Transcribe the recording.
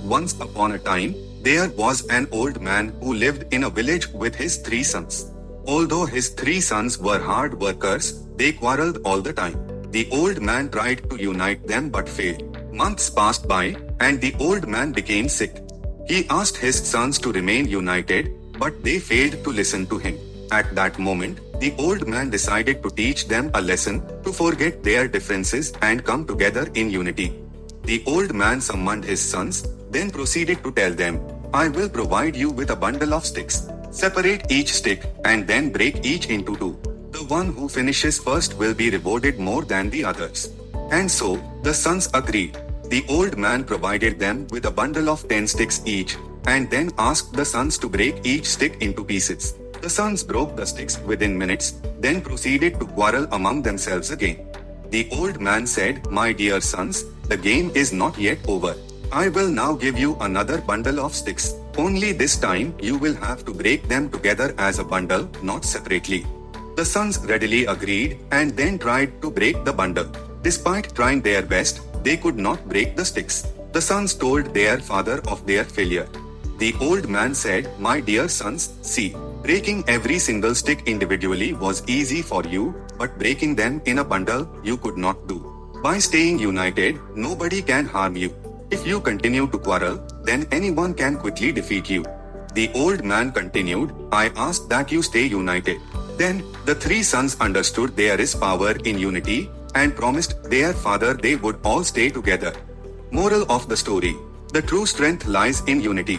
Once upon a time, there was an old man who lived in a village with his 3 sons. Although his 3 sons were hard workers, they quarreled all the time. The old man tried to unite them but failed. Months passed by, and the old man became sick. He asked his sons to remain united, but they failed to listen to him. At that moment, the old man decided to teach them a lesson, to forget their differences and come together in unity. The old man summoned his sons, then proceeded to tell them, "I will provide you with a bundle of sticks. Separate each stick and then break each into 2. The one who finishes first will be rewarded more than the others." And so, the sons agreed. The old man provided them with a bundle of 10 sticks each, and then asked the sons to break each stick into pieces. The sons broke the sticks within minutes, then proceeded to quarrel among themselves again. The old man said, "My dear sons, the game is not yet over. I will now give you another bundle of sticks. Only this time you will have to break them together as a bundle, not separately." The sons readily agreed and then tried to break the bundle. Despite trying their best, they could not break the sticks. The sons told their father of their failure. The old man said, "My dear sons, see, breaking every single stick individually was easy for you, but breaking them in a bundle you could not do. By staying united, nobody can harm you. If you continue to quarrel, then anyone can quickly defeat you." The old man continued, "I ask that you stay united." Then, the 3 sons understood there is power in unity, and promised their father they would all stay together. Moral of the story: the true strength lies in unity.